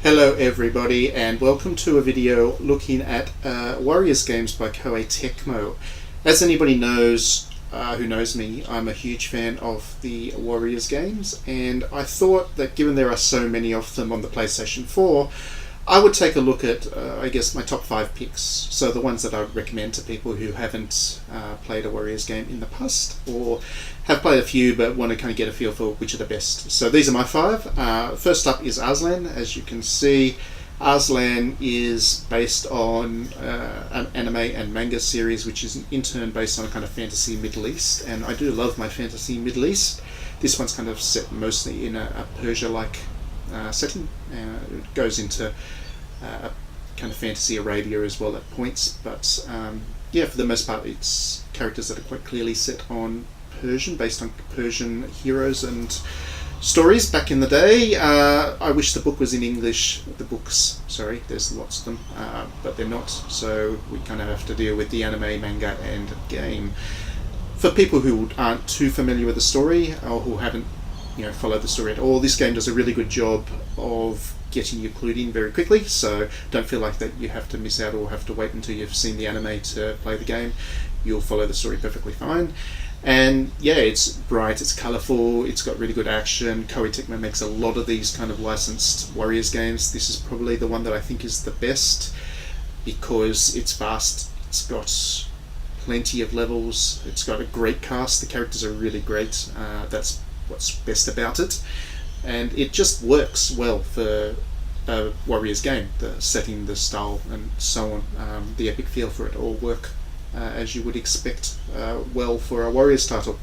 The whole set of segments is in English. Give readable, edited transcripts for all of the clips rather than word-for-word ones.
Hello everybody, and welcome to a video looking at Warriors games by Koei Tecmo. As anybody knows who knows me, I'm a huge fan of the Warriors games, and I thought that given there are so many of them on the PlayStation 4, I would take a look at, my top 5 picks. So the ones that I would recommend to people who haven't played a Warriors game in the past, or have played a few but want to kind of get a feel for which are the best. So these are my 5. First up is Aslan. As you can see, Aslan is based on an anime and manga series, which is in turn based on a kind of fantasy Middle East, and I do love my fantasy Middle East. This one's kind of set mostly in a Persia-like setting. It goes into a kind of fantasy Arabia as well at points, but for the most part it's characters that are quite clearly set on Persian, based on Persian heroes and stories back in the day. I wish the book was in English. The books, sorry, there's lots of them, but they're not, so we kind of have to deal with the anime, manga and game. For people who aren't too familiar with the story, or who haven't follow the story at all, this game does a really good job of getting you clued in very quickly, so don't feel like that you have to miss out or have to wait until you've seen the anime to play the game. You'll follow the story perfectly fine. And yeah, it's bright, it's colourful, it's got really good action. Koei Tecmo makes a lot of these kind of licensed Warriors games. This is probably the one that I think is the best because it's fast, it's got plenty of levels, it's got a great cast, the characters are really great. That's what's best about it, and it just works well for a Warriors game. The setting, the style and so on, the epic feel for it all work as you would expect well for a Warriors title.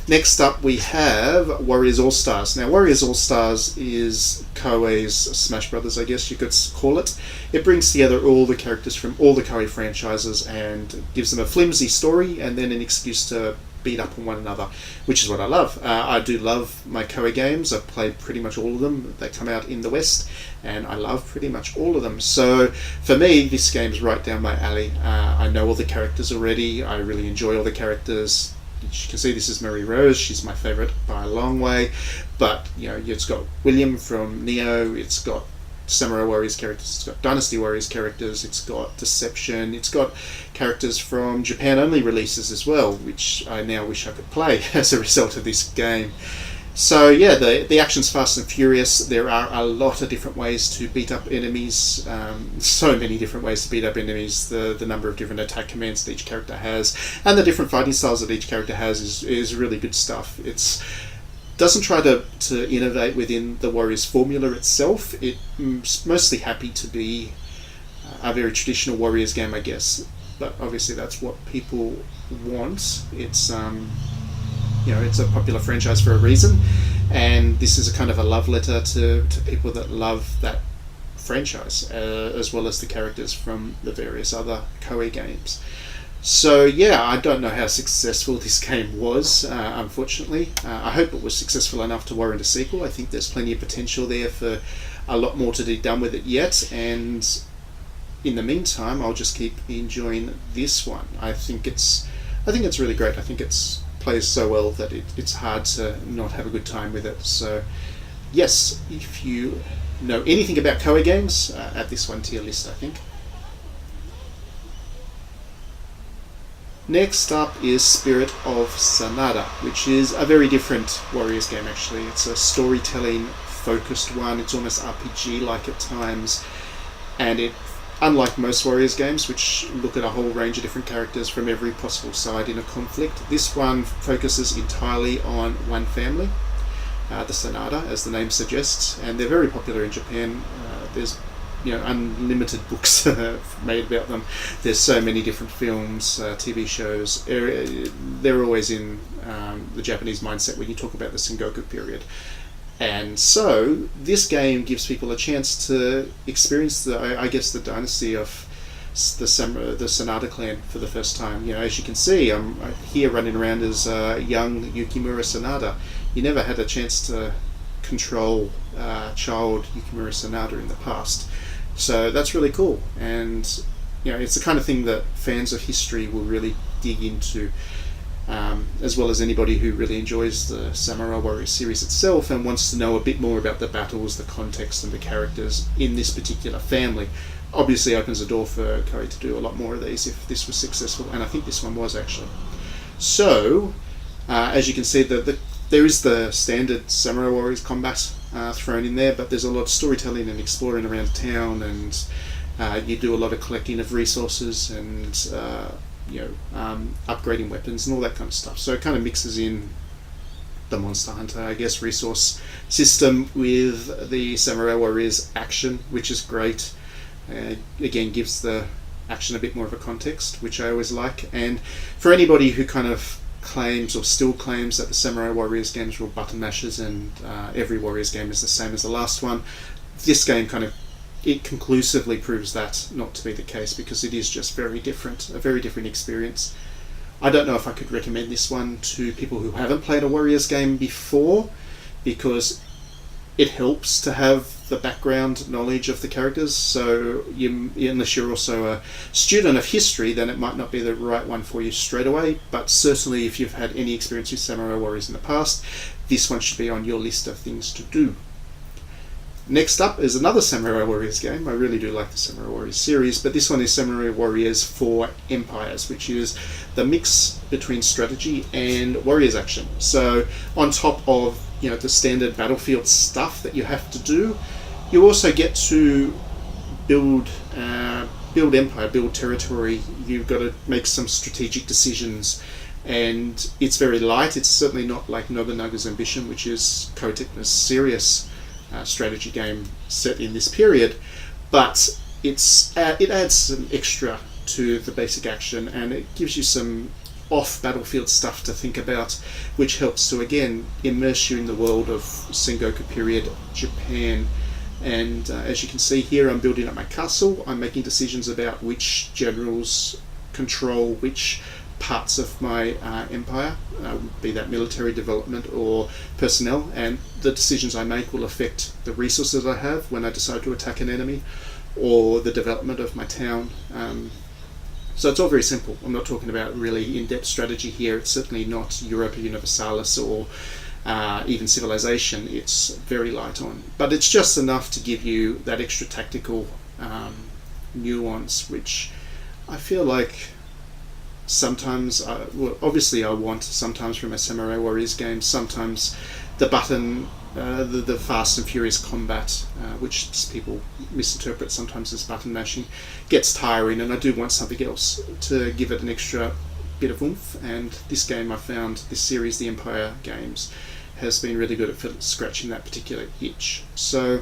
Next up we have Warriors All-Stars. Now Warriors All-Stars is Koei's Smash Brothers, I guess you could call it. It brings together all the characters from all the Koei franchises and gives them a flimsy story and then an excuse to beat up on one another, which is what I love. I do love my Koei games. I've played pretty much all of them. They come out in the West, and I love pretty much all of them. So for me, this game's right down my alley. I know all the characters already. I really enjoy all the characters. As you can see, this is Marie Rose. She's my favourite by a long way. But it's got William from Neo. It's got Samurai Warriors characters, it's got Dynasty Warriors characters, it's got Deception, it's got characters from Japan only releases as well, which I now wish I could play as a result of this game. So yeah, the action's fast and furious. There are a lot of different ways to beat up enemies, so many different ways to beat up enemies. The number of different attack commands that each character has, and the different fighting styles that each character has is really good stuff. It's doesn't try to innovate within the Warriors formula itself. It's mostly happy to be a very traditional Warriors game, I guess, but obviously that's what people want. It's it's a popular franchise for a reason, and this is a kind of a love letter to people that love that franchise, as well as the characters from the various other Koei games. So yeah, I don't know how successful this game was, unfortunately. I hope it was successful enough to warrant a sequel. I think there's plenty of potential there for a lot more to be done with it yet, and in the meantime I'll just keep enjoying this one. I think it's really great. I think it's plays so well that it's hard to not have a good time with it. So yes, if you know anything about Koei games, add this one to your list, I think. Next up is Spirit of Sanada, which is a very different Warriors game actually. It's a storytelling focused one. It's almost RPG-like at times, and it, unlike most Warriors games, which look at a whole range of different characters from every possible side in a conflict, this one focuses entirely on one family, the Sanada, as the name suggests, and they're very popular in Japan. There's unlimited books made about them. There's so many different films, TV shows. They're always in the Japanese mindset when you talk about the Sengoku period. And so this game gives people a chance to experience the dynasty of the Sanada clan for the first time. As you can see, I'm here running around as young Yukimura Sanada. You never had a chance to control child Yukimura Sanada in the past. So that's really cool, and it's the kind of thing that fans of history will really dig into. as well as anybody who really enjoys the Samurai Warriors series itself and wants to know a bit more about the battles, the context, and the characters in this particular family. Obviously opens the door for Koei to do a lot more of these if this was successful, and I think this one was actually. So, as you can see, there is the standard Samurai Warriors combat thrown in there, but there's a lot of storytelling and exploring around town, and you do a lot of collecting of resources and upgrading weapons and all that kind of stuff. So it kind of mixes in the Monster Hunter, I guess, resource system with the Samurai Warriors action, which is great. Again, gives the action a bit more of a context, which I always like. And for anybody who kind of claims or still claims that the Samurai Warriors games were button mashers and every Warriors game is the same as the last one, this game it conclusively proves that not to be the case, because it is just very different, a very different experience. I don't know if I could recommend this one to people who haven't played a Warriors game before, because it helps to have the background knowledge of the characters. So unless you're also a student of history, then it might not be the right one for you straight away, but certainly if you've had any experience with Samurai Warriors in the past, this one should be on your list of things to do. Next up is another Samurai Warriors game. I really do like the Samurai Warriors series, but this one is Samurai Warriors for Empires, which is the mix between strategy and Warriors action. So on top of the standard battlefield stuff that you have to do, you also get to build empire, build territory. You've got to make some strategic decisions, and it's very light. It's certainly not like Nobunaga's Ambition, which is Koei Tecmo's serious strategy game set in this period, but it adds some extra to the basic action, and it gives you some off-battlefield stuff to think about, which helps to again immerse you in the world of Sengoku period Japan. And as you can see here, I'm building up my castle. I'm making decisions about which generals control which parts of my empire, be that military development or personnel, and the decisions I make will affect the resources I have when I decide to attack an enemy, or the development of my town. So it's all very simple. I'm not talking about really in-depth strategy here. It's certainly not Europa Universalis or even Civilization. It's very light on, but it's just enough to give you that extra tactical nuance, which I feel like sometimes, obviously I want sometimes from a Samurai Warriors game, sometimes the button, the fast and furious combat, which people misinterpret sometimes as button mashing, gets tiring, and I do want something else to give it an extra bit of oomph. And this game, I found, this series, the Empire games, has been really good at scratching that particular itch. So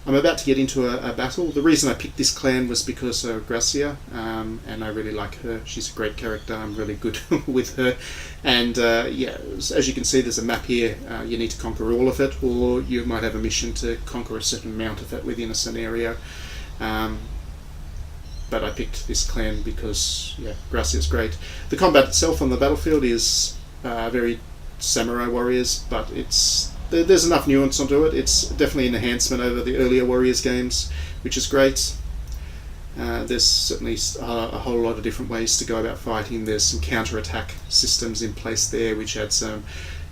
I'm about to get into a battle. The reason I picked this clan was because of Gracia, and I really like her. She's a great character. I'm really good with her. And as you can see, there's a map here. You need to conquer all of it, or you might have a mission to conquer a certain amount of it within a scenario. But I picked this clan because, Gracia's great. The combat itself on the battlefield is very Samurai Warriors, but there's enough nuance onto it. It's definitely an enhancement over the earlier Warriors games, which is great. There's certainly a whole lot of different ways to go about fighting. There's some counter-attack systems in place there, which add some,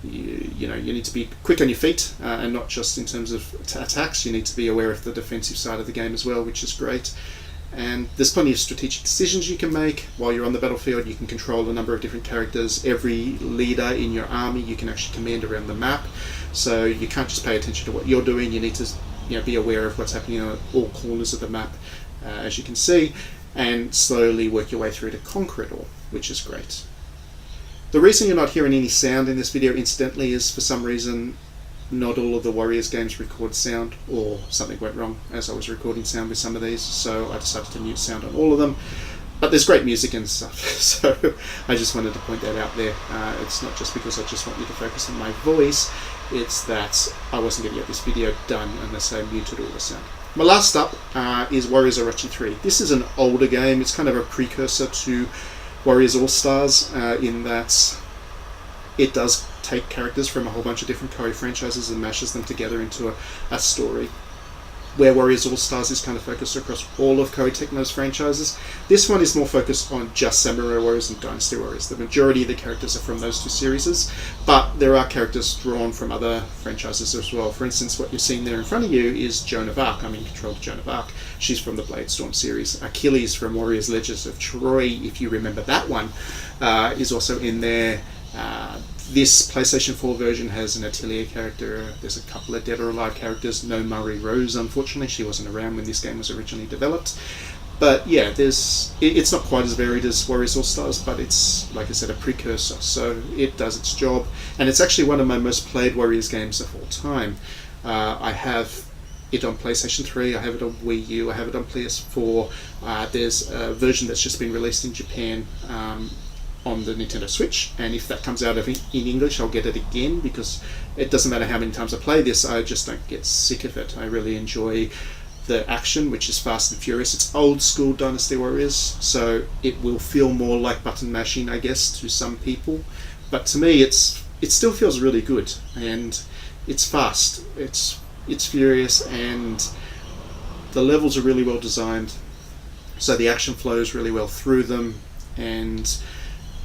you need to be quick on your feet, and not just in terms of attacks. You need to be aware of the defensive side of the game as well, which is great. And there's plenty of strategic decisions you can make while you're on the battlefield. You can control a number of different characters. Every leader in your army you can actually command around the map, so you can't just pay attention to what you're doing. You need to be aware of what's happening on all corners of the map, as you can see, and slowly work your way through to conquer it all, which is great. The reason you're not hearing any sound in this video, incidentally, is for some reason not all of the Warriors games record sound, or something went wrong as I was recording sound with some of these, so I decided to mute sound on all of them. But there's great music and stuff, so I just wanted to point that out there. It's not just because I just want you to focus on my voice, it's that I wasn't going to get this video done unless I muted all the sound. My last up is Warriors Orochi 3. This is an older game. It's kind of a precursor to Warriors All-Stars in that it does take characters from a whole bunch of different Koei franchises and mashes them together into a story. where Warriors All Stars is kind of focused across all of Koei Tecmo's franchises. This one is more focused on just Samurai Warriors and Dynasty Warriors. The majority of the characters are from those two series, but there are characters drawn from other franchises as well. For instance, what you're seeing there in front of you is Joan of Arc. I'm in control of Joan of Arc. She's from the Bladestorm series. Achilles from Warriors Legends of Troy, if you remember that one, is also in there. This PlayStation 4 version has an Atelier character. There's a couple of Dead or Alive characters. No Murray Rose, unfortunately. She wasn't around when this game was originally developed. But yeah, it's not quite as varied as Warriors All Stars, but it's, like I said, a precursor. So it does its job. And it's actually one of my most played Warriors games of all time. I have it on PlayStation 3, I have it on Wii U, I have it on PS4. There's a version that's just been released in Japan on the Nintendo Switch, and if that comes out in English, I'll get it again, because it doesn't matter how many times I play this, I just don't get sick of it. I really enjoy the action, which is fast and furious. It's old school Dynasty Warriors, so it will feel more like button mashing, I guess, to some people, but to me it still feels really good, and it's fast, it's furious, and the levels are really well designed, so the action flows really well through them, and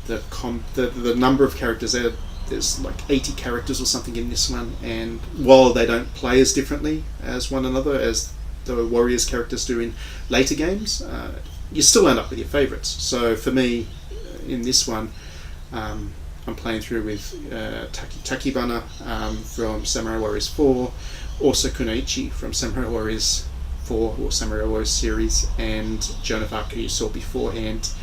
the number of characters there's like 80 characters or something in this one, and while they don't play as differently as one another as the Warriors characters do in later games, you still end up with your favourites. So for me, in this one, I'm playing through with Takibana from Samurai Warriors 4, also Kunaichi from Samurai Warriors 4 or Samurai Warriors series, and Joan of Arc, who you saw beforehand.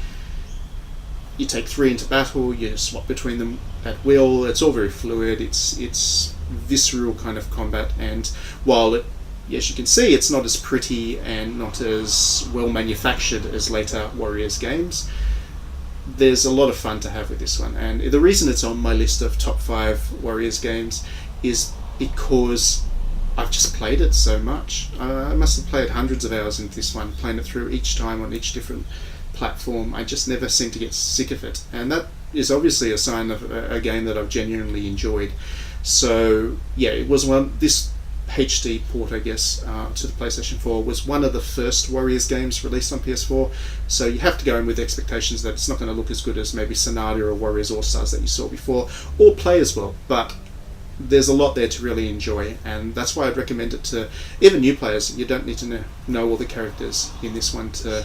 You take 3 into battle, you swap between them at will. It's all very fluid. It's visceral kind of combat, and while as you can see, it's not as pretty and not as well manufactured as later Warriors games, there's a lot of fun to have with this one. And the reason it's on my list of top 5 Warriors games is because I've just played it so much. I must have played hundreds of hours into this one, playing it through each time on each different platform. I just never seem to get sick of it, and that is obviously a sign of a game that I've genuinely enjoyed. So yeah, it was this HD port, I guess, to the PlayStation 4 was one of the first Warriors games released on PS4, so you have to go in with expectations that it's not going to look as good as maybe Sanada or Warriors All Stars that you saw before, or play as well, but there's a lot there to really enjoy, and that's why I'd recommend it to even new players. You don't need to know all the characters in this one to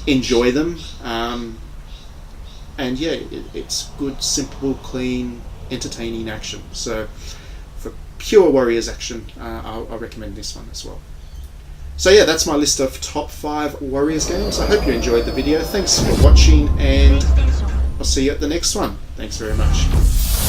enjoy them, and yeah, it's good, simple, clean, entertaining action. So for pure Warriors action, I'll recommend this one as well. So yeah, that's my list of top 5 Warriors games. I hope you enjoyed the video. Thanks for watching, and I'll see you at the next one. Thanks very much.